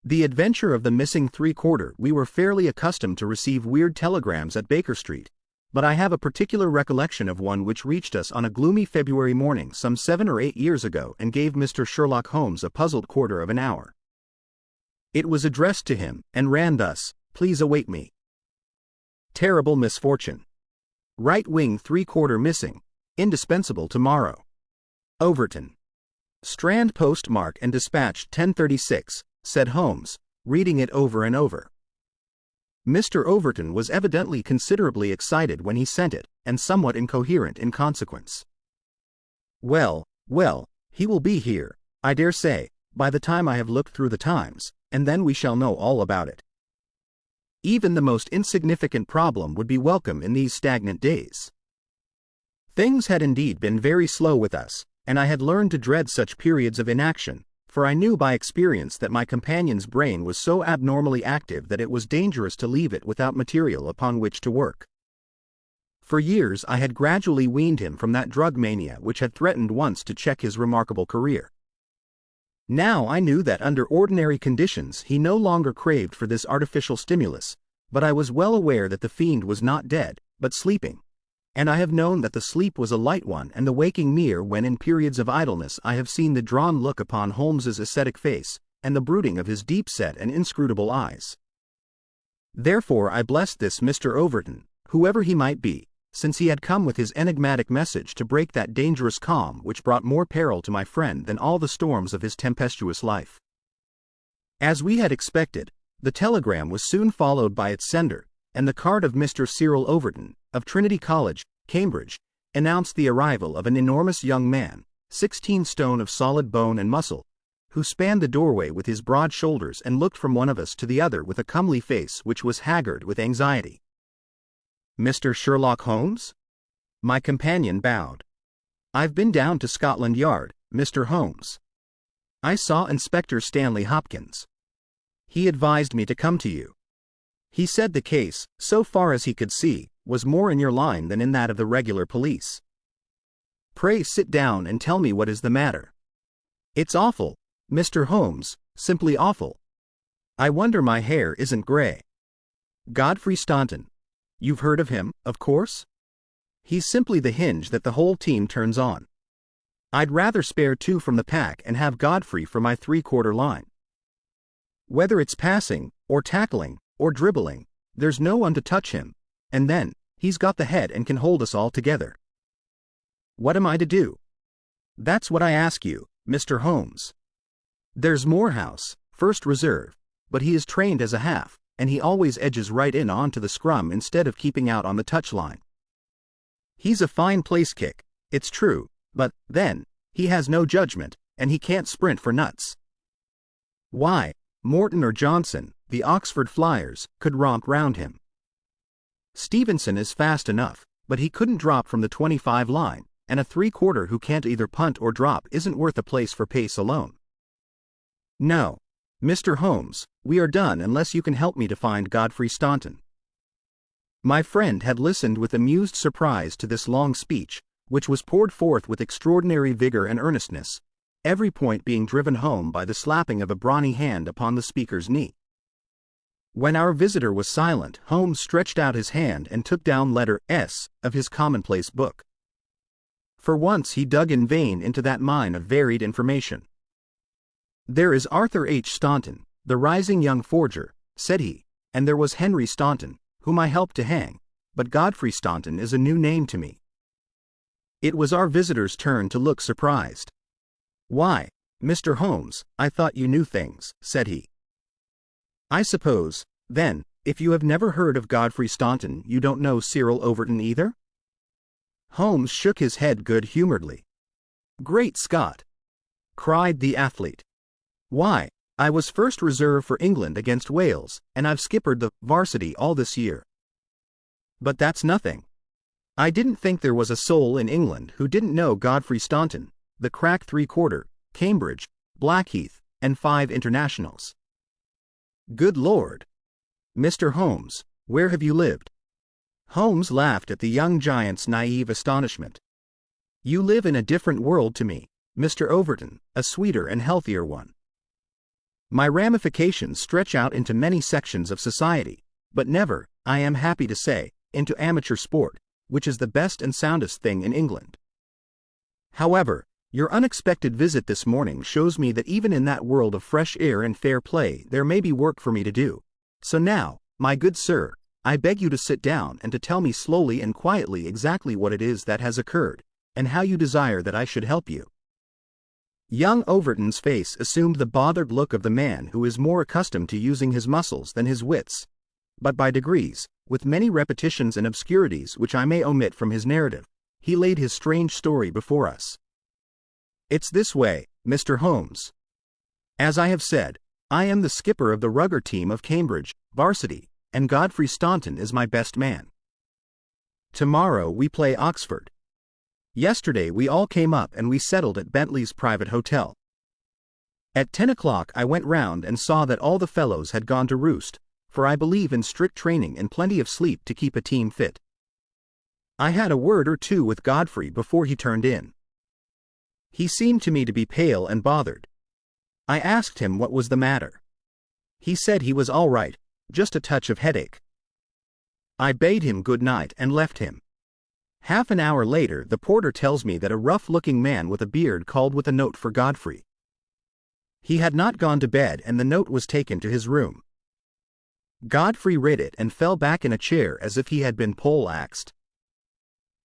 The adventure of the missing three-quarter. We were fairly accustomed to receive weird telegrams at Baker Street, but I have a particular recollection of one which reached us on a gloomy February morning some 7 or 8 years ago and gave Mr. Sherlock Holmes a puzzled quarter of an hour. It was addressed to him, and ran thus: "Please await me. Terrible misfortune. Right wing three-quarter missing. Indispensable tomorrow. Overton." "Strand postmark and dispatched 10:36, said Holmes, reading it over and over. Mr. Overton was evidently considerably excited when he sent it, and somewhat incoherent in consequence. Well, he will be here, I dare say, by the time I have looked through the Times, and then we shall know all about it. Even the most insignificant problem would be welcome in these stagnant days." Things had indeed been very slow with us, and I had learned to dread such periods of inaction, for I knew by experience that my companion's brain was so abnormally active that it was dangerous to leave it without material upon which to work. For years I had gradually weaned him from that drug mania which had threatened once to check his remarkable career. Now I knew that under ordinary conditions he no longer craved for this artificial stimulus, but I was well aware that the fiend was not dead, but sleeping, and I have known that the sleep was a light one and the waking mere when in periods of idleness I have seen the drawn look upon Holmes's ascetic face, and the brooding of his deep-set and inscrutable eyes. Therefore I blessed this Mr. Overton, whoever he might be, since he had come with his enigmatic message to break that dangerous calm which brought more peril to my friend than all the storms of his tempestuous life. As we had expected, the telegram was soon followed by its sender, and the card of Mr. Cyril Overton, of Trinity College, Cambridge, announced the arrival of an enormous young man, 16 stone of solid bone and muscle, who spanned the doorway with his broad shoulders and looked from one of us to the other with a comely face which was haggard with anxiety. "Mr. Sherlock Holmes?" My companion bowed. "I've been down to Scotland Yard, Mr. Holmes. I saw Inspector Stanley Hopkins. He advised me to come to you. He said the case, so far as he could see, was more in your line than in that of the regular police. Pray sit down and tell me what is the matter." "It's awful, Mr. Holmes, simply awful. I wonder my hair isn't gray. Godfrey Staunton. You've heard of him, of course? He's simply the hinge that the whole team turns on. I'd rather spare 2 from the pack and have Godfrey for my three-quarter line. Whether it's passing, or tackling, or dribbling, there's no one to touch him, and then, he's got the head and can hold us all together. What am I to do? That's what I ask you, Mr. Holmes. There's Morehouse, first reserve, but he is trained as a half, and he always edges right in onto the scrum instead of keeping out on the touchline. He's a fine place kick, it's true, but, then, he has no judgment, and he can't sprint for nuts. Why, Morton or Johnson, the Oxford Flyers, could romp round him. Stevenson is fast enough, but he couldn't drop from the 25 line, and a three-quarter who can't either punt or drop isn't worth a place for pace alone. No, Mr. Holmes, we are done unless you can help me to find Godfrey Staunton." My friend had listened with amused surprise to this long speech, which was poured forth with extraordinary vigor and earnestness, every point being driven home by the slapping of a brawny hand upon the speaker's knee. When our visitor was silent, Holmes stretched out his hand and took down letter S of his commonplace book. For once he dug in vain into that mine of varied information. "There is Arthur H. Staunton, the rising young forger," said he, "and there was Henry Staunton, whom I helped to hang, but Godfrey Staunton is a new name to me." It was our visitor's turn to look surprised. "Why, Mr. Holmes, I thought you knew things," said he. "I suppose, then, if you have never heard of Godfrey Staunton, you don't know Cyril Overton either?" Holmes shook his head good-humoredly. "Great Scott!" cried the athlete. "Why, I was first reserve for England against Wales, and I've skippered the varsity all this year. But that's nothing. I didn't think there was a soul in England who didn't know Godfrey Staunton, the crack three-quarter, Cambridge, Blackheath, and 5 internationals. Good Lord! Mr. Holmes, where have you lived?" Holmes laughed at the young giant's naive astonishment. "You live in a different world to me, Mr. Overton, a sweeter and healthier one. My ramifications stretch out into many sections of society, but never, I am happy to say, into amateur sport, which is the best and soundest thing in England. However, your unexpected visit this morning shows me that even in that world of fresh air and fair play there may be work for me to do. So now, my good sir, I beg you to sit down and to tell me slowly and quietly exactly what it is that has occurred, and how you desire that I should help you. Young Overton's face assumed the bothered look of the man who is more accustomed to using his muscles than his wits. But by degrees, with many repetitions and obscurities which I may omit from his narrative, he laid his strange story before us. It's this way, Mr. Holmes. As I have said, I am the skipper of the rugger team of Cambridge, varsity, and Godfrey Staunton is my best man. Tomorrow we play Oxford. Yesterday we all came up and we settled at Bentley's private hotel. At 10 o'clock I went round and saw that all the fellows had gone to roost, for I believe in strict training and plenty of sleep to keep a team fit. I had a word or two with Godfrey before he turned in. He seemed to me to be pale and bothered. I asked him what was the matter. He said he was all right, just a touch of headache. I bade him good night and left him. Half an hour later the porter tells me that a rough-looking man with a beard called with a note for Godfrey. He had not gone to bed and the note was taken to his room. Godfrey read it and fell back in a chair as if he had been pole-axed.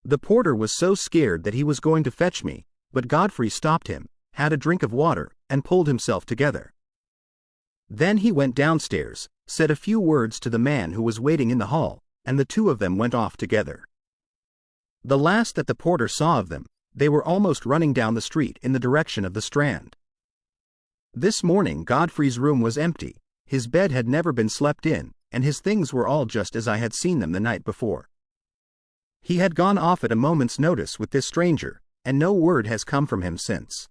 The porter was so scared that he was going to fetch me, but Godfrey stopped him, had a drink of water, and pulled himself together. Then he went downstairs, said a few words to the man who was waiting in the hall, and the two of them went off together. The last that the porter saw of them, they were almost running down the street in the direction of the Strand. This morning Godfrey's room was empty, his bed had never been slept in, and his things were all just as I had seen them the night before. He had gone off at a moment's notice with this stranger, and no word has come from him since.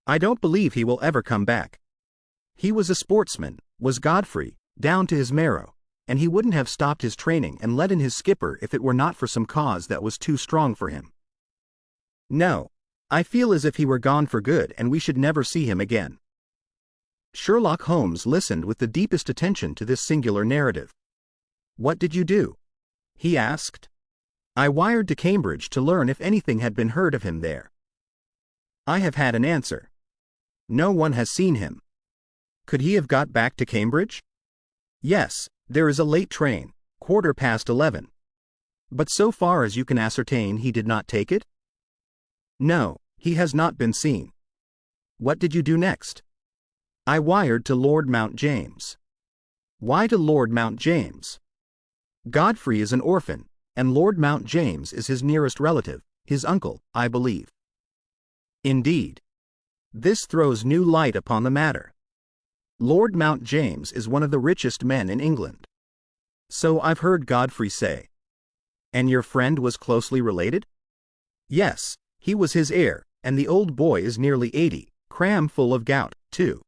I don't believe he will ever come back. He was a sportsman, was Godfrey, down to his marrow, and he wouldn't have stopped his training and let in his skipper if it were not for some cause that was too strong for him. No, I feel as if he were gone for good and we should never see him again. Sherlock Holmes listened with the deepest attention to this singular narrative. What did you do? He asked. I wired to Cambridge to learn if anything had been heard of him there. I have had an answer. No one has seen him. Could he have got back to Cambridge? Yes, there is a late train, 11:15. But so far as you can ascertain he did not take it? No, he has not been seen. What did you do next? I wired to Lord Mount James. Why to Lord Mount James? Godfrey is an orphan, and Lord Mount James is his nearest relative, his uncle, I believe. Indeed. This throws new light upon the matter. Lord Mount James is one of the richest men in England. So I've heard Godfrey say. And your friend was closely related? Yes, he was his heir, and the old boy is nearly 80, cram full of gout, too.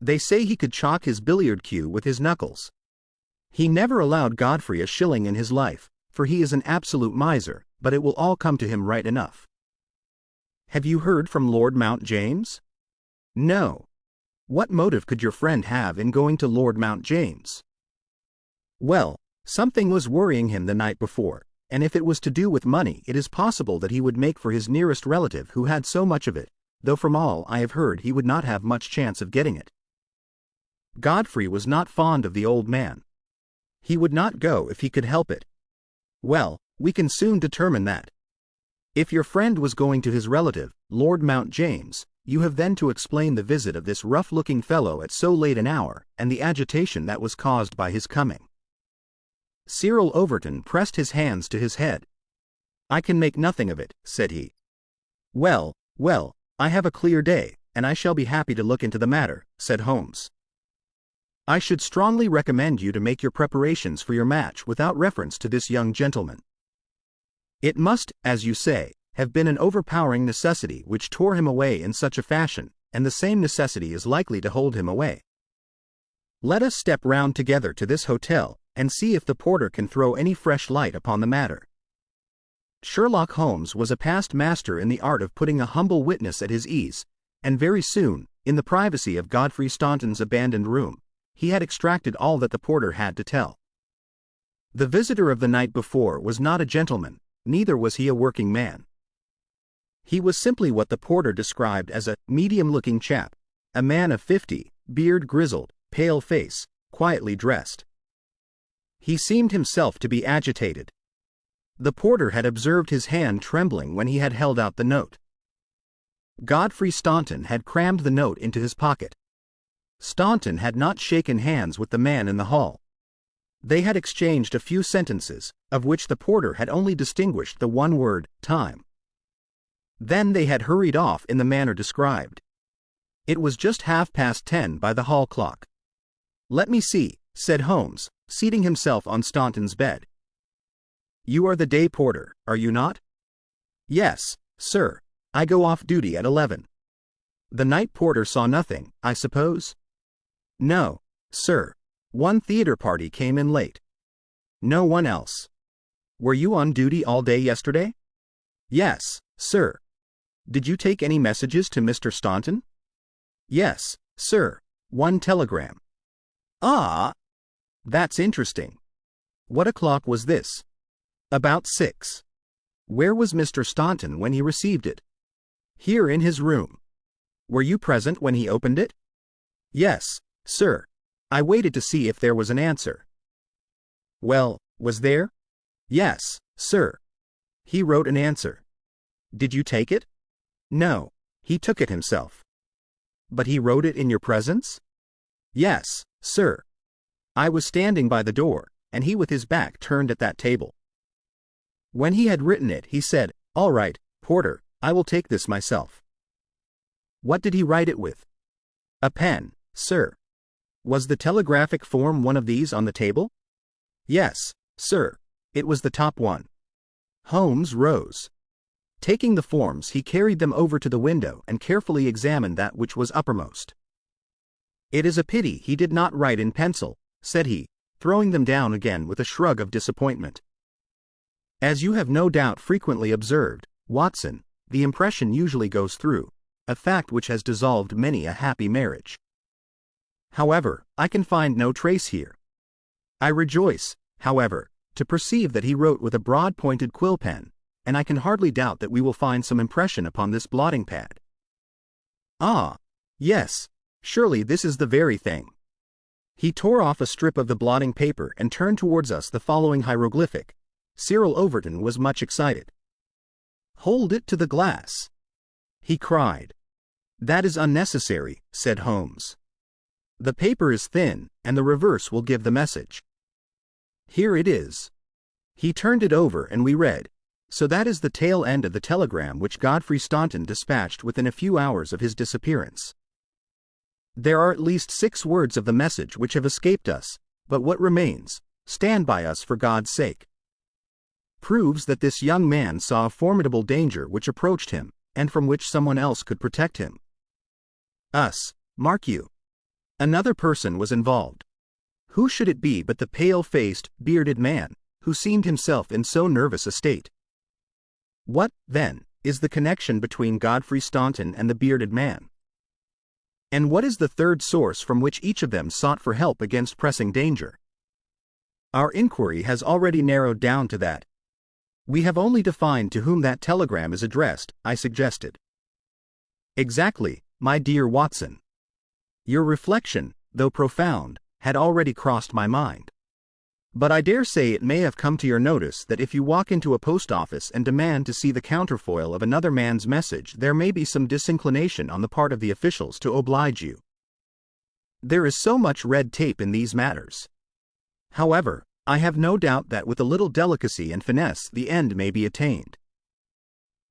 They say he could chalk his billiard cue with his knuckles. He never allowed Godfrey a shilling in his life, for he is an absolute miser, but it will all come to him right enough. Have you heard from Lord Mount James? No. What motive could your friend have in going to Lord Mount James? Well, something was worrying him the night before, and if it was to do with money it is possible that he would make for his nearest relative who had so much of it, though from all I have heard he would not have much chance of getting it. Godfrey was not fond of the old man. He would not go if he could help it. Well, we can soon determine that. If your friend was going to his relative, Lord Mount James, you have then to explain the visit of this rough-looking fellow at so late an hour, and the agitation that was caused by his coming. Cyril Overton pressed his hands to his head. I can make nothing of it, said he. Well, I have a clear day, and I shall be happy to look into the matter, said Holmes. I should strongly recommend you to make your preparations for your match without reference to this young gentleman. It must, as you say, have been an overpowering necessity which tore him away in such a fashion, and the same necessity is likely to hold him away. Let us step round together to this hotel, and see if the porter can throw any fresh light upon the matter. Sherlock Holmes was a past master in the art of putting a humble witness at his ease, and very soon, in the privacy of Godfrey Staunton's abandoned room, he had extracted all that the porter had to tell. The visitor of the night before was not a gentleman, neither was he a working man. He was simply what the porter described as a medium-looking chap, a man of 50, beard grizzled, pale face, quietly dressed. He seemed himself to be agitated. The porter had observed his hand trembling when he had held out the note. Godfrey Staunton had crammed the note into his pocket. Staunton had not shaken hands with the man in the hall. They had exchanged a few sentences, of which the porter had only distinguished the one word, time. Then they had hurried off in the manner described. It was just 10:30 by the hall clock. "Let me see," said Holmes, seating himself on Staunton's bed. "You are the day porter, are you not?" "Yes, sir. I go off duty at 11. The night porter saw nothing, I suppose?" "No, sir. One theater party came in late. No one else." "Were you on duty all day yesterday?" "Yes, sir." "Did you take any messages to Mr. Staunton?" "Yes, sir. One telegram." "Ah! That's interesting. What o'clock was this?" "About 6. "Where was Mr. Staunton when he received it?" "Here in his room." "Were you present when he opened it?" "Yes, sir. I waited to see if there was an answer." "Well, was there?" "Yes, sir. He wrote an answer." "Did you take it?" "No, he took it himself." "But he wrote it in your presence?" "Yes, sir. I was standing by the door, and he with his back turned at that table. When he had written it, he said, 'All right, porter, I will take this myself.'" "What did he write it with?" "A pen, sir." "Was the telegraphic form one of these on the table?" "Yes, sir. It was the top one." Holmes rose. Taking the forms, he carried them over to the window and carefully examined that which was uppermost. "It is a pity he did not write in pencil," said he, throwing them down again with a shrug of disappointment. "As you have no doubt frequently observed, Watson, the impression usually goes through, a fact which has dissolved many a happy marriage. However, I can find no trace here. I rejoice, however, to perceive that he wrote with a broad-pointed quill pen, and I can hardly doubt that we will find some impression upon this blotting pad. Ah, yes, surely this is the very thing." He tore off a strip of the blotting paper and turned towards us the following hieroglyphic. Cyril Overton was much excited. "Hold it to the glass," he cried. "That is unnecessary," said Holmes. "The paper is thin, and the reverse will give the message. Here it is." He turned it over and we read, "So that is the tail end of the telegram which Godfrey Staunton dispatched within a few hours of his disappearance. There are at least 6 words of the message which have escaped us, but what remains, stand by us for God's sake, proves that this young man saw a formidable danger which approached him, and from which someone else could protect him. Us, mark you. Another person was involved. Who should it be but the pale-faced, bearded man, who seemed himself in so nervous a state? What, then, is the connection between Godfrey Staunton and the bearded man? And what is the third source from which each of them sought for help against pressing danger? Our inquiry has already narrowed down to that. We have only to find to whom that telegram is addressed, I suggested. Exactly, my dear Watson. Your reflection, though profound, had already crossed my mind. But I dare say it may have come to your notice that if you walk into a post office and demand to see the counterfoil of another man's message, there may be some disinclination on the part of the officials to oblige you. There is so much red tape in these matters. However, I have no doubt that with a little delicacy and finesse the end may be attained.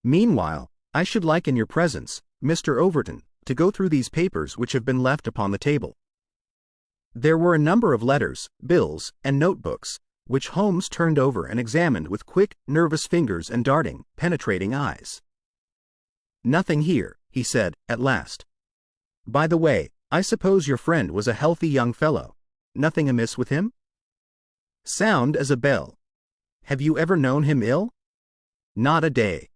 Meanwhile, I should like in your presence, Mr. Overton, to go through these papers which have been left upon the table." There were a number of letters, bills, and notebooks, which Holmes turned over and examined with quick, nervous fingers and darting, penetrating eyes. "Nothing here," he said, at last. "By the way, I suppose your friend was a healthy young fellow. Nothing amiss with him?" "Sound as a bell." "Have you ever known him ill?" "Not a day.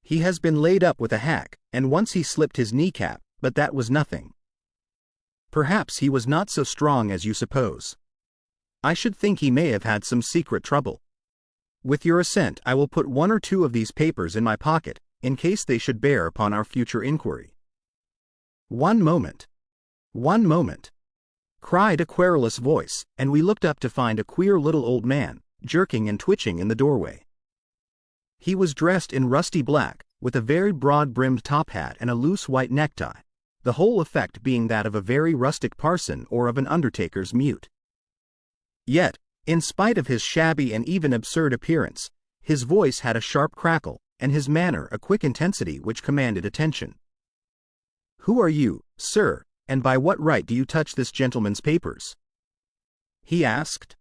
He has been laid up with a hack, and once he slipped his kneecap, but that was nothing. Perhaps he was not so strong as you suppose. I should think he may have had some secret trouble. With your assent, I will put one or two of these papers in my pocket, in case they should bear upon our future inquiry." "One moment. One moment," cried a querulous voice, and we looked up to find a queer little old man, jerking and twitching in the doorway. He was dressed in rusty black, with a very broad-brimmed top hat and a loose white necktie, the whole effect being that of a very rustic parson or of an undertaker's mute. Yet, in spite of his shabby and even absurd appearance, his voice had a sharp crackle, and his manner a quick intensity which commanded attention. "Who are you, sir, and by what right do you touch this gentleman's papers?" he asked.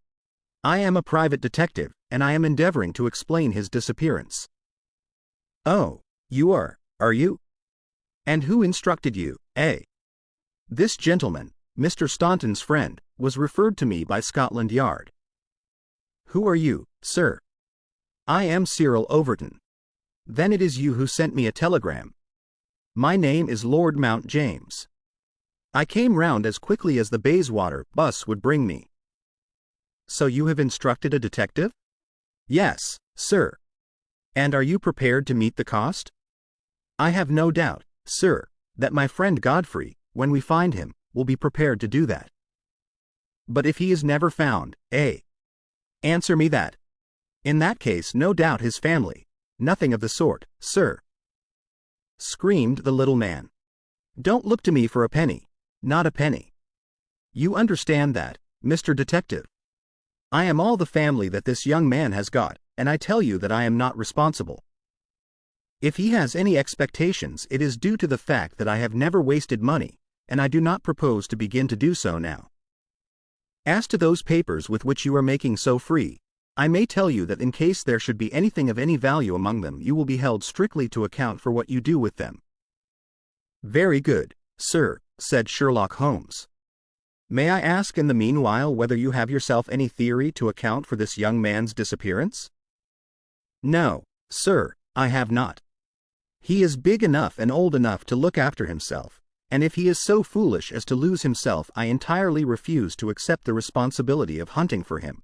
"I am a private detective, and I am endeavoring to explain his disappearance." "Oh, you are you? And who instructed you, eh?" "This gentleman, Mr. Staunton's friend, was referred to me by Scotland Yard." "Who are you, sir?" "I am Cyril Overton." "Then it is you who sent me a telegram." "My name is Lord Mount James. I came round as quickly as the Bayswater bus would bring me." "So you have instructed a detective?" "Yes, sir." "And are you prepared to meet the cost?" "I have no doubt, sir, that my friend Godfrey, when we find him, will be prepared to do that." "But if he is never found, eh? Answer me that." "In that case, no doubt his family—" "Nothing of the sort, sir," screamed the little man. "Don't look to me for a penny. Not a penny. You understand that, Mr. Detective. I am all the family that this young man has got, and I tell you that I am not responsible. If he has any expectations, it is due to the fact that I have never wasted money, and I do not propose to begin to do so now. As to those papers with which you are making so free, I may tell you that in case there should be anything of any value among them, you will be held strictly to account for what you do with them." "Very good, sir," said Sherlock Holmes. "May I ask in the meanwhile whether you have yourself any theory to account for this young man's disappearance?" "No, sir, I have not. He is big enough and old enough to look after himself, and if he is so foolish as to lose himself, I entirely refuse to accept the responsibility of hunting for him."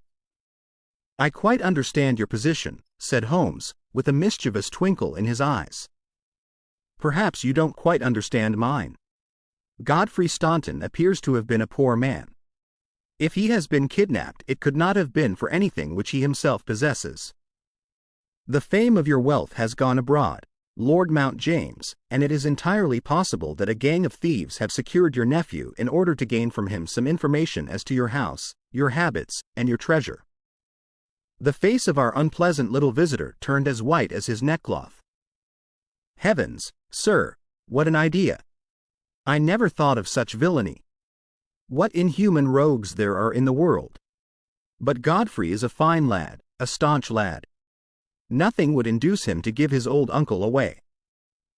"I quite understand your position," said Holmes, with a mischievous twinkle in his eyes. "Perhaps you don't quite understand mine. Godfrey Staunton appears to have been a poor man. If he has been kidnapped, it could not have been for anything which he himself possesses. The fame of your wealth has gone abroad, Lord Mount James, and it is entirely possible that a gang of thieves have secured your nephew in order to gain from him some information as to your house, your habits, and your treasure." The face of our unpleasant little visitor turned as white as his neckcloth. "Heavens, sir, what an idea! I never thought of such villainy. What inhuman rogues there are in the world! But Godfrey is a fine lad, a staunch lad. Nothing would induce him to give his old uncle away.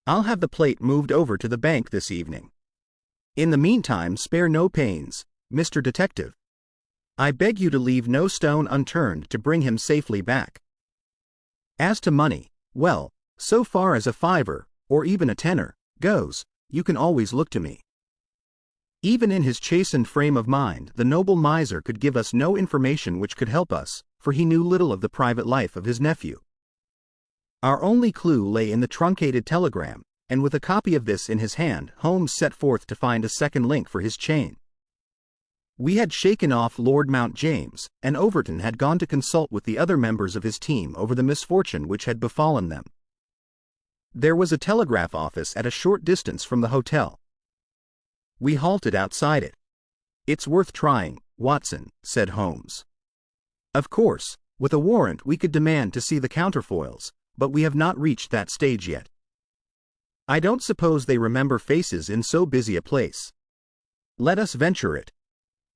I'll have the plate moved over to the bank this evening. In the meantime, spare no pains, Mr. Detective. I beg you to leave no stone unturned to bring him safely back. As to money, well, so far as a fiver, or even a tenner, goes, you can always look to me." Even in his chastened frame of mind, the noble miser could give us no information which could help us, for he knew little of the private life of his nephew. Our only clue lay in the truncated telegram, and with a copy of this in his hand, Holmes set forth to find a second link for his chain. We had shaken off Lord Mount James, and Overton had gone to consult with the other members of his team over the misfortune which had befallen them. There was a telegraph office at a short distance from the hotel. We halted outside it. "It's worth trying, Watson," said Holmes. "Of course, with a warrant we could demand to see the counterfoils, but we have not reached that stage yet. I don't suppose they remember faces in so busy a place. Let us venture it.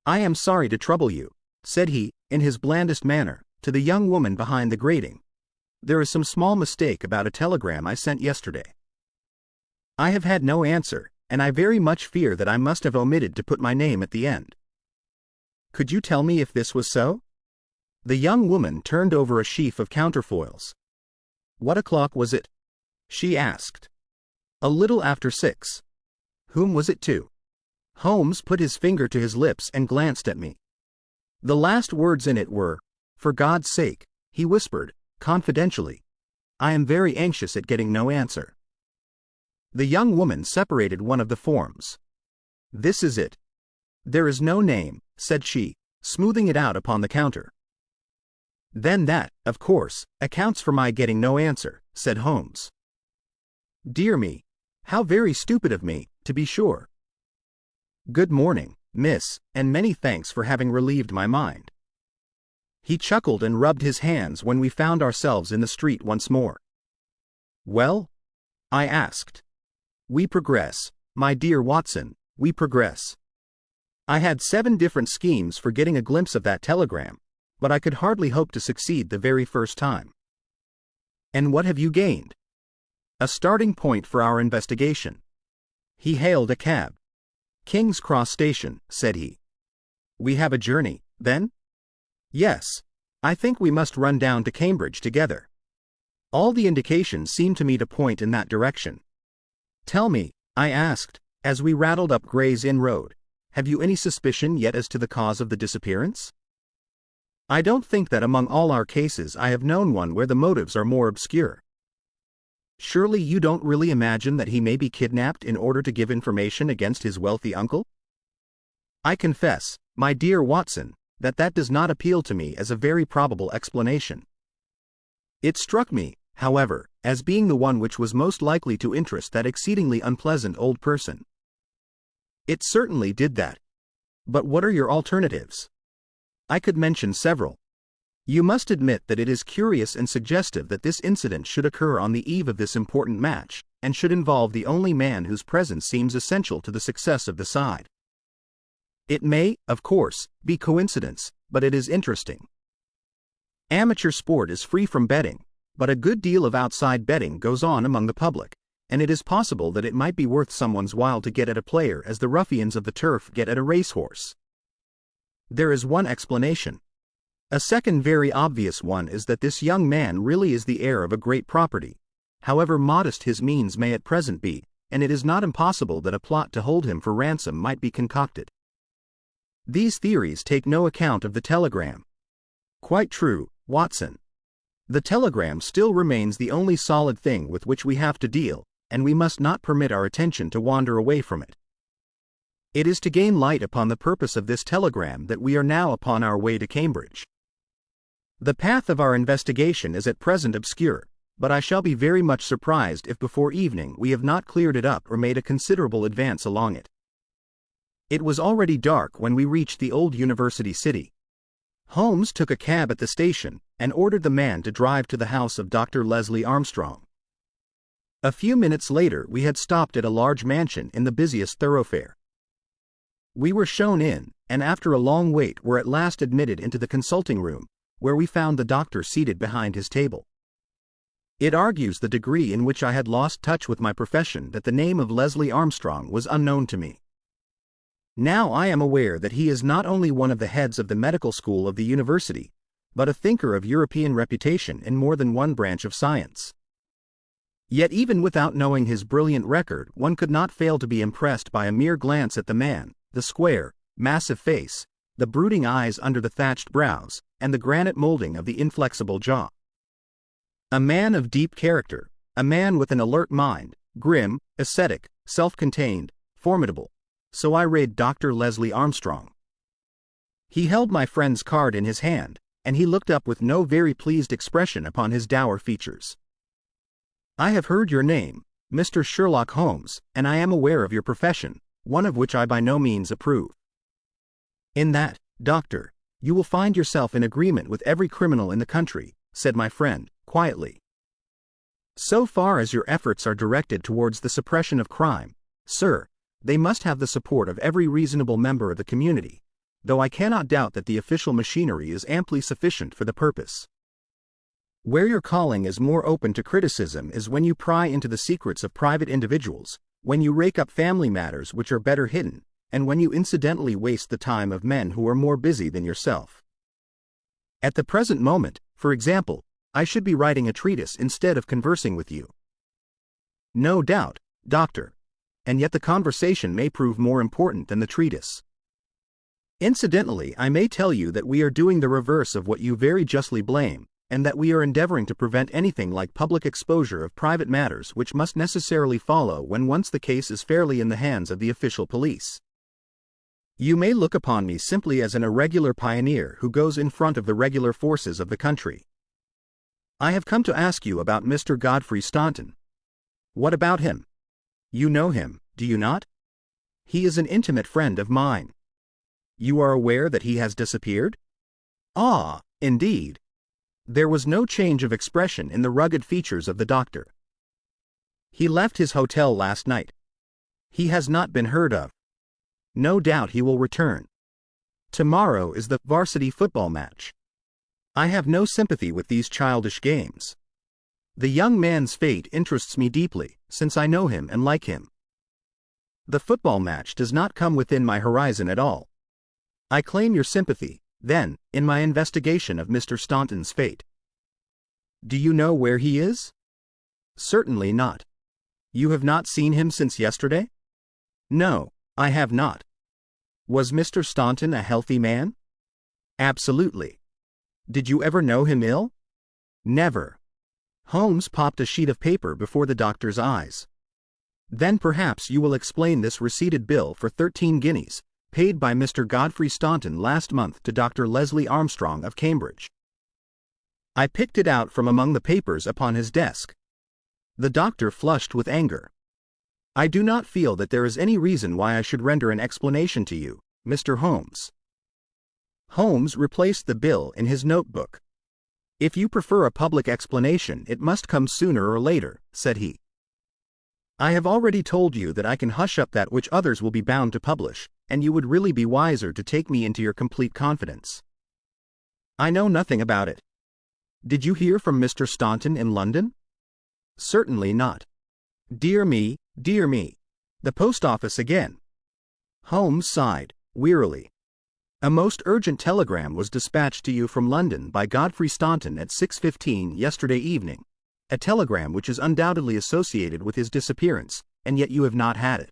I am sorry to trouble you," said he, in his blandest manner, to the young woman behind the grating. "There is some small mistake about a telegram I sent yesterday. I have had no answer, and I very much fear that I must have omitted to put my name at the end. Could you tell me if this was so?" The young woman turned over a sheaf of counterfoils. "What o'clock was it?" she asked. "A little after 6. Whom was it to? Holmes put his finger to his lips and glanced at me. The last words in it were, "For God's sake," he whispered, confidentially. "I am very anxious at getting no answer." The young woman separated one of the forms. "This is it." "There is no name," said she, smoothing it out upon the counter. "Then that, of course, accounts for my getting no answer," said Holmes. "Dear me, how very stupid of me, to be sure. Good morning, miss, and many thanks for having relieved my mind." He chuckled and rubbed his hands when we found ourselves in the street once more. "Well?" I asked. "We progress, my dear Watson, we progress. I had 7 different schemes for getting a glimpse of that telegram, but I could hardly hope to succeed the very first time." "And what have you gained?" "A starting point for our investigation." He hailed a cab. "King's Cross Station," said he. "We have a journey, then?" "Yes. I think we must run down to Cambridge together. All the indications seem to me to point in that direction." "Tell me," I asked, as we rattled up Gray's Inn Road, "have you any suspicion yet as to the cause of the disappearance? I don't think that among all our cases I have known one where the motives are more obscure." "Surely you don't really imagine that he may be kidnapped in order to give information against his wealthy uncle?" "I confess, my dear Watson, that does not appeal to me as a very probable explanation. It struck me, however, as being the one which was most likely to interest that exceedingly unpleasant old person." "It certainly did that. But what are your alternatives?" "I could mention several. You must admit that it is curious and suggestive that this incident should occur on the eve of this important match, and should involve the only man whose presence seems essential to the success of the side. It may, of course, be coincidence, but it is interesting. Amateur sport is free from betting, but a good deal of outside betting goes on among the public, and it is possible that it might be worth someone's while to get at a player as the ruffians of the turf get at a racehorse. There is one explanation. A second very obvious one is that this young man really is the heir of a great property, however modest his means may at present be, and it is not impossible that a plot to hold him for ransom might be concocted. These theories take no account of the telegram." "Quite true, Watson. The telegram still remains the only solid thing with which we have to deal, and we must not permit our attention to wander away from it. It is to gain light upon the purpose of this telegram that we are now upon our way to Cambridge. The path of our investigation is at present obscure, but I shall be very much surprised if before evening we have not cleared it up or made a considerable advance along it." It was already dark when we reached the old university city. Holmes took a cab at the station, and ordered the man to drive to the house of Dr. Leslie Armstrong. A few minutes later we had stopped at a large mansion in the busiest thoroughfare. We were shown in, and after a long wait were at last admitted into the consulting room, where we found the doctor seated behind his table. It argues the degree in which I had lost touch with my profession that the name of Leslie Armstrong was unknown to me. Now I am aware that he is not only one of the heads of the medical school of the university, but a thinker of European reputation in more than one branch of science. Yet even without knowing his brilliant record, one could not fail to be impressed by a mere glance at the man, the square, massive face, the brooding eyes under the thatched brows, and the granite molding of the inflexible jaw. A man of deep character, a man with an alert mind, grim, ascetic, self-contained, formidable. So I read Dr. Leslie Armstrong. He held my friend's card in his hand, and he looked up with no very pleased expression upon his dour features. "I have heard your name, Mr. Sherlock Holmes, and I am aware of your profession, one of which I by no means approve. In that, doctor, you will find yourself in agreement with every criminal in the country," said my friend, quietly. "So far as your efforts are directed towards the suppression of crime, sir, they must have the support of every reasonable member of the community, though I cannot doubt that the official machinery is amply sufficient for the purpose. Where your calling is more open to criticism is when you pry into the secrets of private individuals, when you rake up family matters which are better hidden, and when you incidentally waste the time of men who are more busy than yourself. At the present moment, for example, I should be writing a treatise instead of conversing with you." "No doubt, doctor. and yet the conversation may prove more important than the treatise. Incidentally, I may tell you that we are doing the reverse of what you very justly blame, and that we are endeavoring to prevent anything like public exposure of private matters which must necessarily follow when once the case is fairly in the hands of the official police. You may look upon me simply as an irregular pioneer who goes in front of the regular forces of the country. I have come to ask you about Mr. Godfrey Staunton. What about him? You know him, do you not? He is an intimate friend of mine. You are aware that he has disappeared? Ah, indeed. There was no change of expression in the rugged features of the doctor. He left his hotel last night. He has not been heard of. No doubt he will return. Tomorrow is the varsity football match. I have no sympathy with these childish games. The young man's fate interests me deeply, since I know him and like him. The football match does not come within my horizon at all. I claim your sympathy, then, in my investigation of Mr. Staunton's fate. Do you know where he is? Certainly not. You have not seen him since yesterday? No, I have not. Was Mr. Staunton a healthy man? Absolutely. Did you ever know him ill? Never. Holmes popped a sheet of paper before the doctor's eyes. Then perhaps you will explain this receipted bill for 13 guineas, paid by Mr. Godfrey Staunton last month to Dr. Leslie Armstrong of Cambridge. I picked it out from among the papers upon his desk. The doctor flushed with anger. I do not feel that there is any reason why I should render an explanation to you, Mr. Holmes. Holmes replaced the bill in his notebook. If you prefer a public explanation, it must come sooner or later, said he. I have already told you that I can hush up that which others will be bound to publish, and you would really be wiser to take me into your complete confidence. I know nothing about it. Did you hear from Mr. Staunton in London? Certainly not. Dear me, dear me. The post office again. Holmes sighed, wearily. A most urgent telegram was dispatched to you from London by Godfrey Staunton at 6:15 yesterday evening, a telegram which is undoubtedly associated with his disappearance, and yet you have not had it.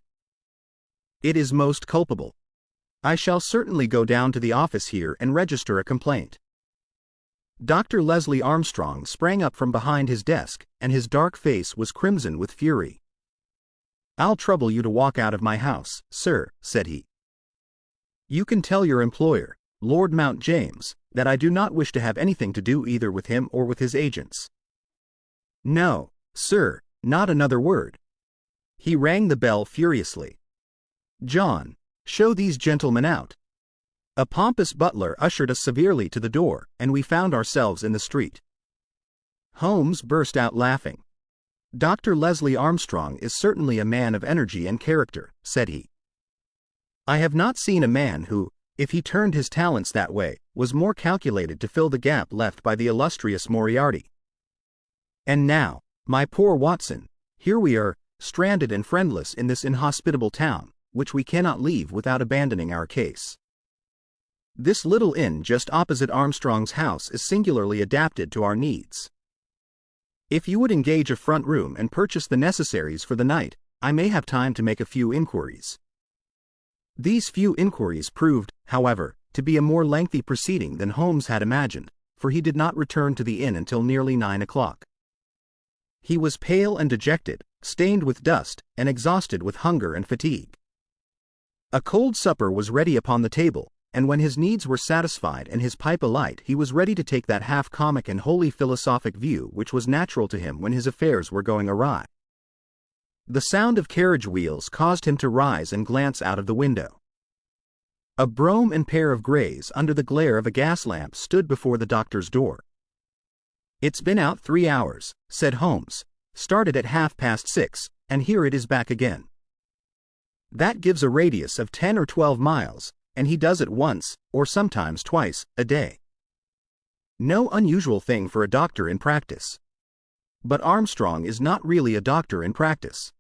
It is most culpable. I shall certainly go down to the office here and register a complaint. Dr. Leslie Armstrong sprang up from behind his desk, and his dark face was crimson with fury. I'll trouble you to walk out of my house, sir, said he. You can tell your employer, Lord Mount James, that I do not wish to have anything to do either with him or with his agents. No, sir, not another word. He rang the bell furiously. John, show these gentlemen out. A pompous butler ushered us severely to the door, and we found ourselves in the street. Holmes burst out laughing. Dr. Leslie Armstrong is certainly a man of energy and character, said he. I have not seen a man who, if he turned his talents that way, was more calculated to fill the gap left by the illustrious Moriarty. And now, my poor Watson, here we are, stranded and friendless in this inhospitable town, which we cannot leave without abandoning our case. This little inn just opposite Armstrong's house is singularly adapted to our needs. If you would engage a front room and purchase the necessaries for the night, I may have time to make a few inquiries. These few inquiries proved, however, to be a more lengthy proceeding than Holmes had imagined, for he did not return to the inn until nearly 9 o'clock. He was pale and dejected, stained with dust, and exhausted with hunger and fatigue. A cold supper was ready upon the table, and when his needs were satisfied and his pipe alight, he was ready to take that half-comic and wholly philosophic view which was natural to him when his affairs were going awry. The sound of carriage wheels caused him to rise and glance out of the window. A brougham and pair of greys under the glare of a gas lamp stood before the doctor's door. It's been out 3 hours, said Holmes, started at 6:30, and here it is back again. That gives a radius of 10 or 12 miles, and he does it once, or sometimes twice, a day. No unusual thing for a doctor in practice. But Armstrong is not really a doctor in practice.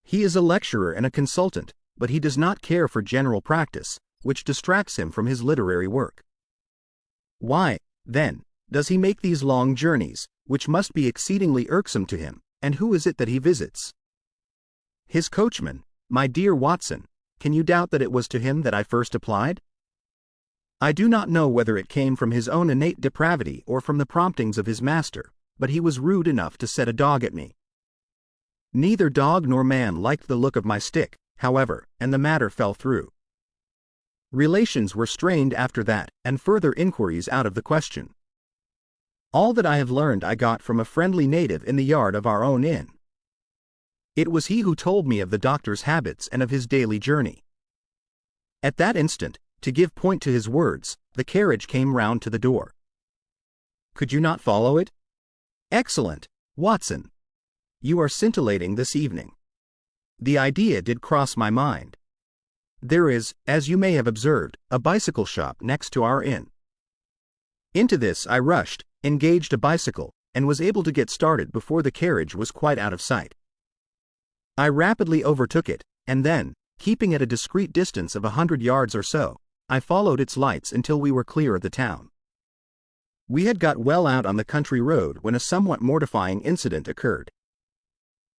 He is a lecturer and a consultant, but he does not care for general practice, which distracts him from his literary work. Why, then, does he make these long journeys, which must be exceedingly irksome to him, and who is it that he visits? His coachman, My dear Watson, can you doubt that it was to him that I first applied? I do not know whether it came from his own innate depravity or from the promptings of his master, but he was rude enough to set a dog at me. Neither dog nor man liked the look of my stick, however, and the matter fell through. Relations were strained after that, and further inquiries out of the question. All that I have learned I got from a friendly native in the yard of our own inn. It was he who told me of the doctor's habits and of his daily journey. At that instant, to give point to his words, the carriage came round to the door. Could you not follow it? Excellent, Watson. You are scintillating this evening. The idea did cross my mind. There is, as you may have observed, a bicycle shop next to our inn. Into this I rushed, engaged a bicycle, and was able to get started before the carriage was quite out of sight. I rapidly overtook it, and then, keeping at a discreet distance of 100 yards or so, I followed its lights until we were clear of the town. We had got well out on the country road when a somewhat mortifying incident occurred.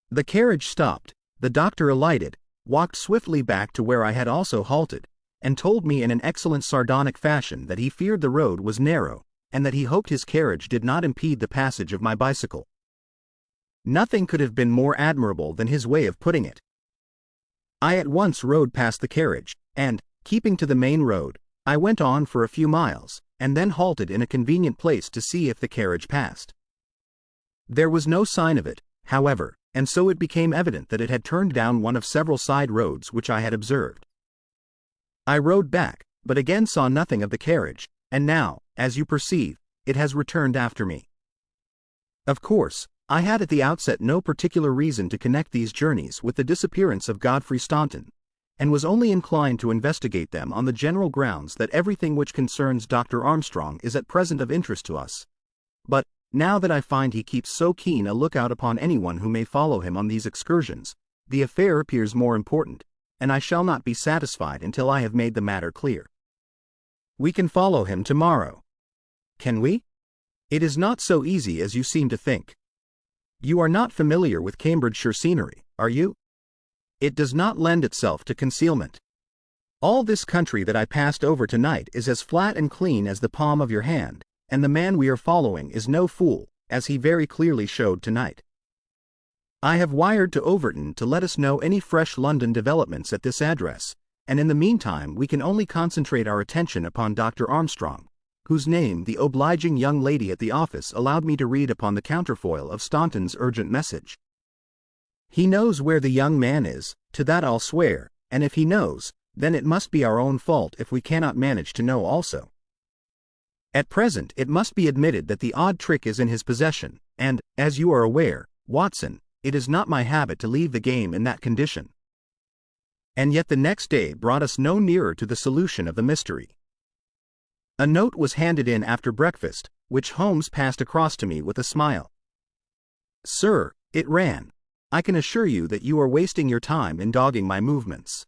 The carriage stopped, the doctor alighted, walked swiftly back to where I had also halted, and told me in an excellent sardonic fashion that he feared the road was narrow, and that he hoped his carriage did not impede the passage of my bicycle. Nothing could have been more admirable than his way of putting it. I at once rode past the carriage, and, keeping to the main road, I went on for a few miles, and then halted in a convenient place to see if the carriage passed. There was no sign of it, however, and so it became evident that it had turned down one of several side roads which I had observed. I rode back, but again saw nothing of the carriage, and now, as you perceive, it has returned after me. Of course, I had at the outset no particular reason to connect these journeys with the disappearance of Godfrey Staunton, and was only inclined to investigate them on the general grounds that everything which concerns Dr. Armstrong is at present of interest to us. But, now that I find he keeps so keen a lookout upon anyone who may follow him on these excursions, the affair appears more important, and I shall not be satisfied until I have made the matter clear. We can follow him tomorrow. Can we? It is not so easy as you seem to think. You are not familiar with Cambridgeshire scenery, are you? It does not lend itself to concealment. All this country that I passed over tonight is as flat and clean as the palm of your hand, and the man we are following is no fool, as he very clearly showed tonight. I have wired to Overton to let us know any fresh London developments at this address, and in the meantime we can only concentrate our attention upon Dr. Armstrong, whose name the obliging young lady at the office allowed me to read upon the counterfoil of Staunton's urgent message. He knows where the young man is, to that I'll swear, and if he knows, then it must be our own fault if we cannot manage to know also. At present it must be admitted that the odd trick is in his possession, and, as you are aware, Watson, it is not my habit to leave the game in that condition. And yet the next day brought us no nearer to the solution of the mystery. A note was handed in after breakfast, which Holmes passed across to me with a smile. Sir, it ran, I can assure you that you are wasting your time in dogging my movements.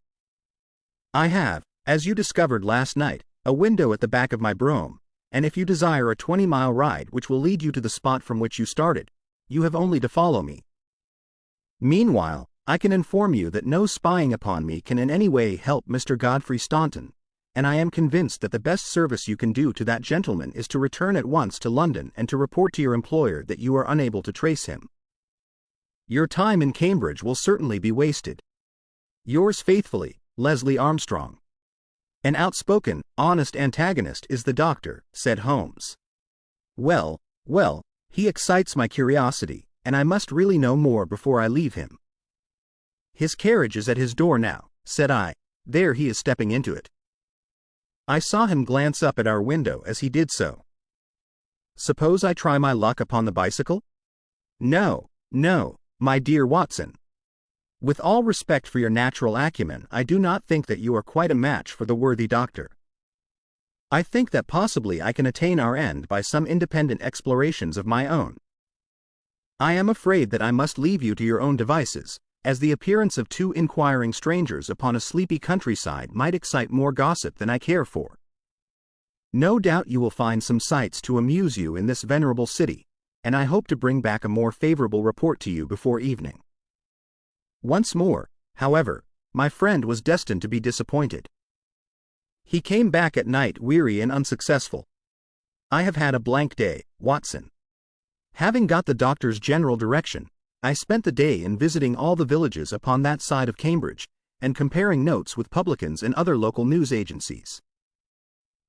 I have, as you discovered last night, a window at the back of my brougham, and if you desire a 20-mile ride which will lead you to the spot from which you started, you have only to follow me. Meanwhile, I can inform you that no spying upon me can in any way help Mr. Godfrey Staunton, and I am convinced that the best service you can do to that gentleman is to return at once to London and to report to your employer that you are unable to trace him. Your time in Cambridge will certainly be wasted. Yours faithfully, Leslie Armstrong. An outspoken, honest antagonist is the doctor, said Holmes. Well, he excites my curiosity, and I must really know more before I leave him. His carriage is at his door now, said I. There he is stepping into it. I saw him glance up at our window as he did so. Suppose I try my luck upon the bicycle? No, my dear Watson. With all respect for your natural acumen, I do not think that you are quite a match for the worthy doctor. I think that possibly I can attain our end by some independent explorations of my own. I am afraid that I must leave you to your own devices, as the appearance of two inquiring strangers upon a sleepy countryside might excite more gossip than I care for. No doubt you will find some sights to amuse you in this venerable city, and I hope to bring back a more favorable report to you before evening. Once more, however, my friend was destined to be disappointed. He came back at night weary and unsuccessful. I have had a blank day, Watson. Having got the doctor's general direction, I spent the day in visiting all the villages upon that side of Cambridge, and comparing notes with publicans and other local news agencies.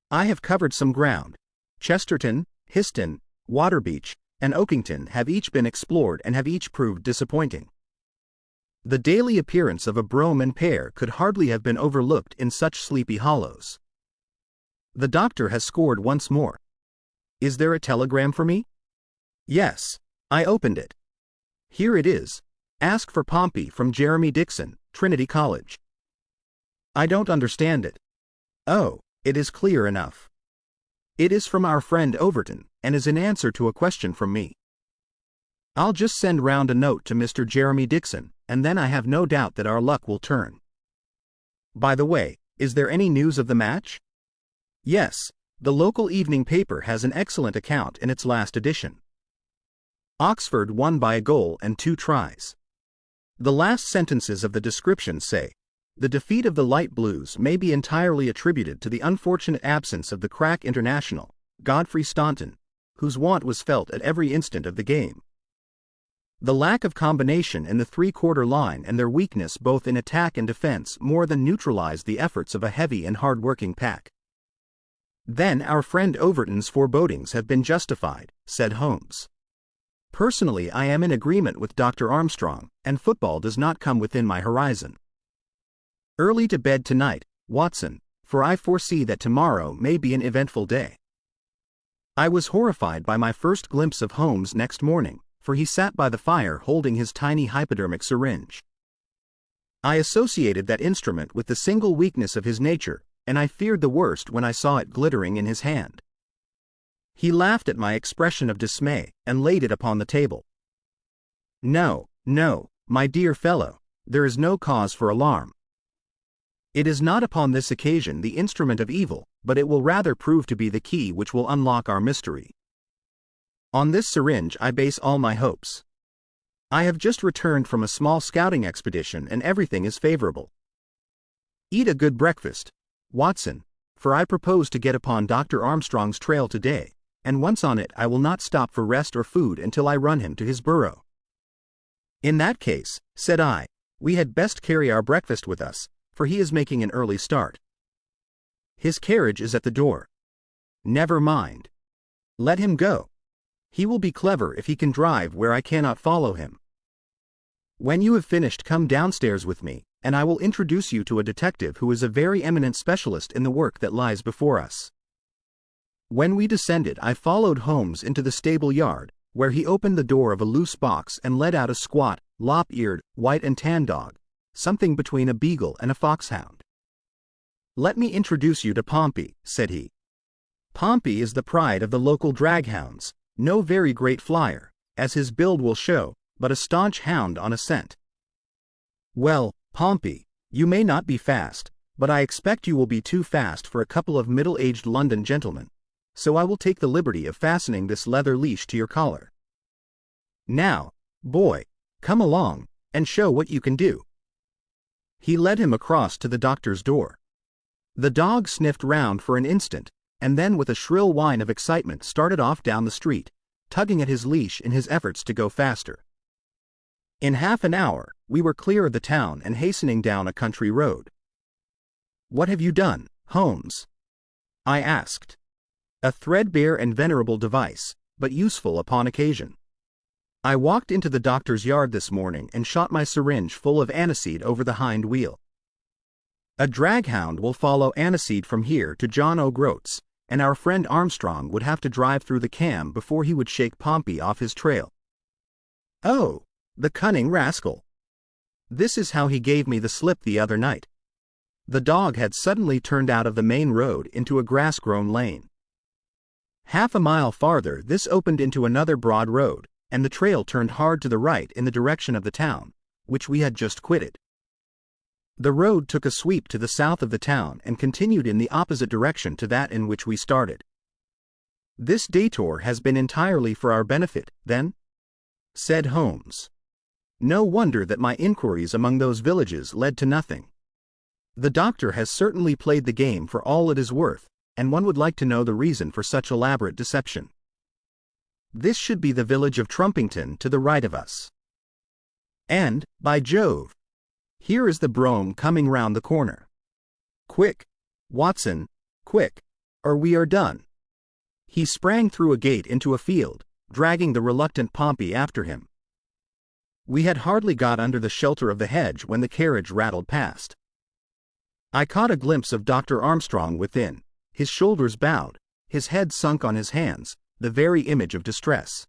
I have covered some ground. Chesterton, Histon, Waterbeach, and Oakington have each been explored and have each proved disappointing. The daily appearance of a brougham and pair could hardly have been overlooked in such sleepy hollows. The doctor has scored once more. Is there a telegram for me? Yes. I opened it. Here it is. Ask for Pompey from Jeremy Dixon, Trinity College. I don't understand it. Oh, it is clear enough. It is from our friend Overton, and is in answer to a question from me. I'll just send round a note to Mr. Jeremy Dixon, and then I have no doubt that our luck will turn. By the way, is there any news of the match? Yes, the local evening paper has an excellent account in its last edition. Oxford won by a goal and 2 tries. The last sentences of the description say, the defeat of the Light Blues may be entirely attributed to the unfortunate absence of the crack international, Godfrey Staunton, whose want was felt at every instant of the game. The lack of combination in the three-quarter line and their weakness both in attack and defense more than neutralized the efforts of a heavy and hard-working pack. Then our friend Overton's forebodings have been justified, said Holmes. Personally, I am in agreement with Dr. Armstrong, and football does not come within my horizon. Early to bed tonight, Watson, for I foresee that tomorrow may be an eventful day. I was horrified by my first glimpse of Holmes next morning, for he sat by the fire holding his tiny hypodermic syringe. I associated that instrument with the single weakness of his nature, and I feared the worst when I saw it glittering in his hand. He laughed at my expression of dismay, and laid it upon the table. No, no, my dear fellow, there is no cause for alarm. It is not upon this occasion the instrument of evil, but it will rather prove to be the key which will unlock our mystery. On this syringe I base all my hopes. I have just returned from a small scouting expedition and everything is favorable. Eat a good breakfast, Watson, for I propose to get upon Dr. Armstrong's trail today, and once on it I will not stop for rest or food until I run him to his burrow. In that case, said I, we had best carry our breakfast with us, for he is making an early start. His carriage is at the door. Never mind. Let him go. He will be clever if he can drive where I cannot follow him. When you have finished, come downstairs with me, and I will introduce you to a detective who is a very eminent specialist in the work that lies before us. When we descended, I followed Holmes into the stable yard, where he opened the door of a loose box and led out a squat, lop-eared, white and tan dog, something between a beagle and a foxhound. Let me introduce you to Pompey, said he. Pompey is the pride of the local draghounds, no very great flyer, as his build will show, but a staunch hound on a scent. Well, Pompey, you may not be fast, but I expect you will be too fast for a couple of middle-aged London gentlemen, so I will take the liberty of fastening this leather leash to your collar. Now, boy, come along, and show what you can do. He led him across to the doctor's door. The dog sniffed round for an instant, and then with a shrill whine of excitement started off down the street, tugging at his leash in his efforts to go faster. In half an hour, we were clear of the town and hastening down a country road. What have you done, Holmes? I asked. A threadbare and venerable device, but useful upon occasion. I walked into the doctor's yard this morning and shot my syringe full of aniseed over the hind wheel. A draghound will follow aniseed from here to John O'Groats, and our friend Armstrong would have to drive through the Cam before he would shake Pompey off his trail. Oh, the cunning rascal! This is how he gave me the slip the other night. The dog had suddenly turned out of the main road into a grass-grown lane. Half a mile farther this opened into another broad road, and the trail turned hard to the right in the direction of the town, which we had just quitted. The road took a sweep to the south of the town and continued in the opposite direction to that in which we started. This detour has been entirely for our benefit, then? Said Holmes. No wonder that my inquiries among those villages led to nothing. The doctor has certainly played the game for all it is worth, and one would like to know the reason for such elaborate deception. This should be the village of Trumpington to the right of us. And, by Jove, here is the brougham coming round the corner. Quick, Watson, quick, or we are done. He sprang through a gate into a field, dragging the reluctant Pompey after him. We had hardly got under the shelter of the hedge when the carriage rattled past. I caught a glimpse of Dr. Armstrong within, his shoulders bowed, his head sunk on his hands, the very image of distress.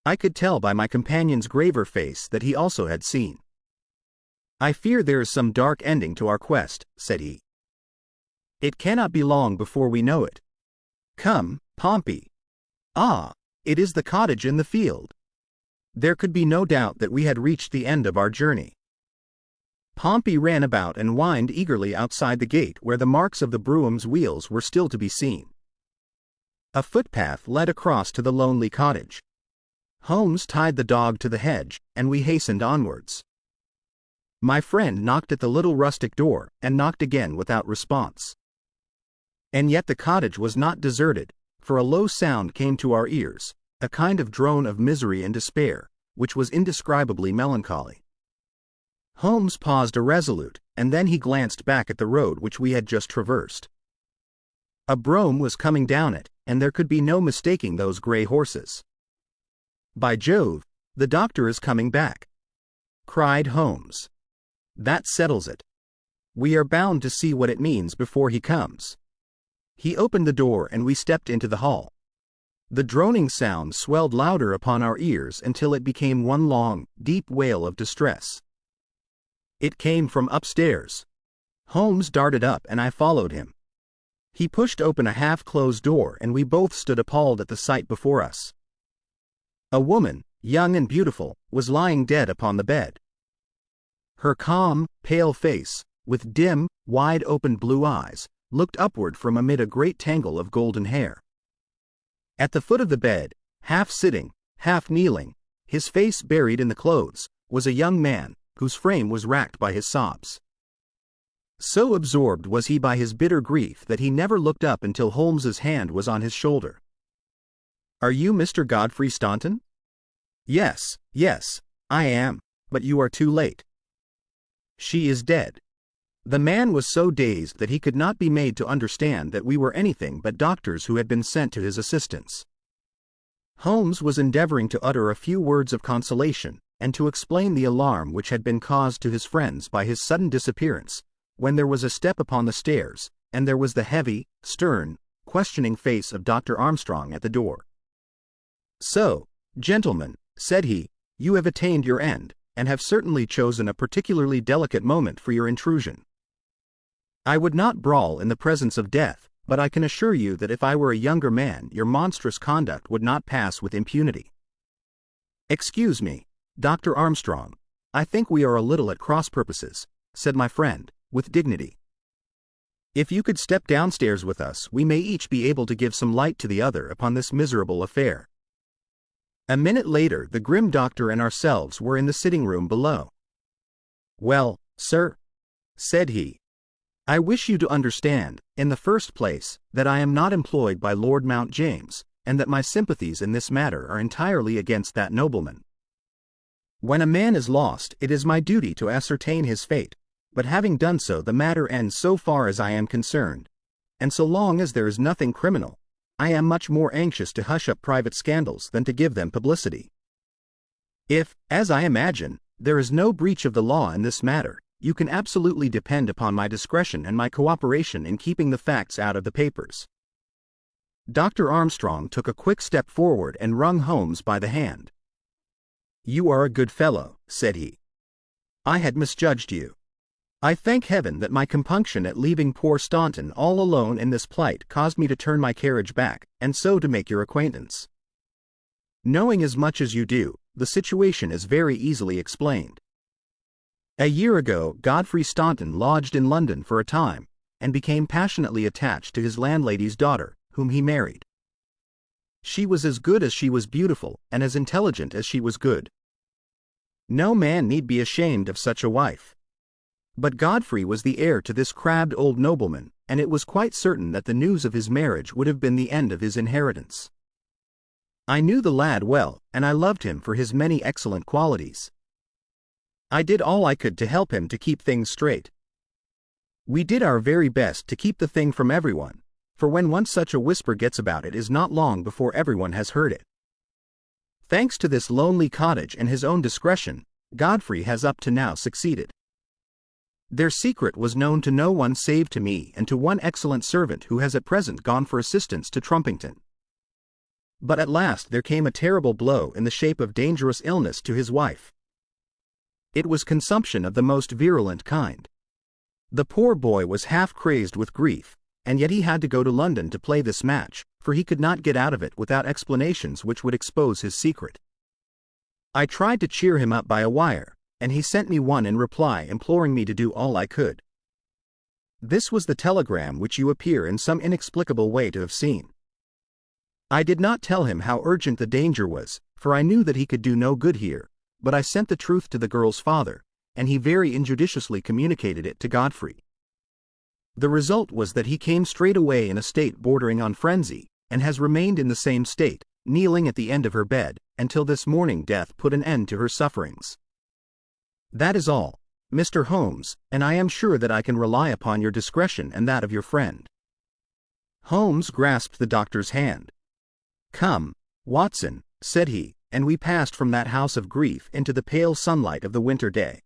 I could tell by my companion's graver face that he also had seen. "I fear there is some dark ending to our quest," said he. "It cannot be long before we know it. Come, Pompey. Ah, it is the cottage in the field." There could be no doubt that we had reached the end of our journey. Pompey ran about and whined eagerly outside the gate where the marks of the brougham's wheels were still to be seen. A footpath led across to the lonely cottage. Holmes tied the dog to the hedge, and we hastened onwards. My friend knocked at the little rustic door, and knocked again without response. And yet the cottage was not deserted, for a low sound came to our ears, a kind of drone of misery and despair, which was indescribably melancholy. Holmes paused irresolute, and then he glanced back at the road which we had just traversed. A brougham was coming down it, and there could be no mistaking those grey horses. "By Jove, the doctor is coming back!" cried Holmes. "That settles it. We are bound to see what it means before he comes." He opened the door and we stepped into the hall. The droning sound swelled louder upon our ears until it became one long, deep wail of distress. It came from upstairs. Holmes darted up and I followed him. He pushed open a half-closed door and we both stood appalled at the sight before us. A woman, young and beautiful, was lying dead upon the bed. Her calm, pale face, with dim, wide-open blue eyes, looked upward from amid a great tangle of golden hair. At the foot of the bed, half sitting, half kneeling, his face buried in the clothes, was a young man, whose frame was racked by his sobs. So absorbed was he by his bitter grief that he never looked up until Holmes's hand was on his shoulder. "Are you Mr. Godfrey Staunton?" Yes, I am, but you are too late. She is dead." The man was so dazed that he could not be made to understand that we were anything but doctors who had been sent to his assistance. Holmes was endeavoring to utter a few words of consolation, and to explain the alarm which had been caused to his friends by his sudden disappearance, when there was a step upon the stairs, and there was the heavy, stern, questioning face of Dr. Armstrong at the door. "So, gentlemen," said he, "you have attained your end, and have certainly chosen a particularly delicate moment for your intrusion. I would not brawl in the presence of death, but I can assure you that if I were a younger man your monstrous conduct would not pass with impunity. Excuse me, Dr. Armstrong, I think we are a little at cross purposes," said my friend, with dignity. "If you could step downstairs with us we may each be able to give some light to the other upon this miserable affair." A minute later the grim doctor and ourselves were in the sitting-room below. "Well, sir," said he, "I wish you to understand, in the first place, that I am not employed by Lord Mount James, and that my sympathies in this matter are entirely against that nobleman. When a man is lost it is my duty to ascertain his fate, but having done so the matter ends so far as I am concerned, and so long as there is nothing criminal, I am much more anxious to hush up private scandals than to give them publicity. If, as I imagine, there is no breach of the law in this matter, you can absolutely depend upon my discretion and my cooperation in keeping the facts out of the papers." Dr. Armstrong took a quick step forward and wrung Holmes by the hand. "You are a good fellow," said he. "I had misjudged you. I thank heaven that my compunction at leaving poor Staunton all alone in this plight caused me to turn my carriage back, and so to make your acquaintance. Knowing as much as you do, the situation is very easily explained. A year ago Godfrey Staunton lodged in London for a time, and became passionately attached to his landlady's daughter, whom he married. She was as good as she was beautiful, and as intelligent as she was good. No man need be ashamed of such a wife. But Godfrey was the heir to this crabbed old nobleman, and it was quite certain that the news of his marriage would have been the end of his inheritance. I knew the lad well, and I loved him for his many excellent qualities. I did all I could to help him to keep things straight. We did our very best to keep the thing from everyone, for when once such a whisper gets about it is not long before everyone has heard it. Thanks to this lonely cottage and his own discretion, Godfrey has up to now succeeded. Their secret was known to no one save to me and to one excellent servant who has at present gone for assistance to Trumpington. But at last there came a terrible blow in the shape of dangerous illness to his wife. It was consumption of the most virulent kind. The poor boy was half crazed with grief, and yet he had to go to London to play this match, for he could not get out of it without explanations which would expose his secret. I tried to cheer him up by a wire, and he sent me one in reply imploring me to do all I could. This was the telegram which you appear in some inexplicable way to have seen. I did not tell him how urgent the danger was, for I knew that he could do no good here, but I sent the truth to the girl's father, and he very injudiciously communicated it to Godfrey. The result was that he came straight away in a state bordering on frenzy, and has remained in the same state, kneeling at the end of her bed, until this morning death put an end to her sufferings. That is all, Mr. Holmes, and I am sure that I can rely upon your discretion and that of your friend. Holmes grasped the doctor's hand. "Come, Watson," said he, and we passed from that house of grief into the pale sunlight of the winter day.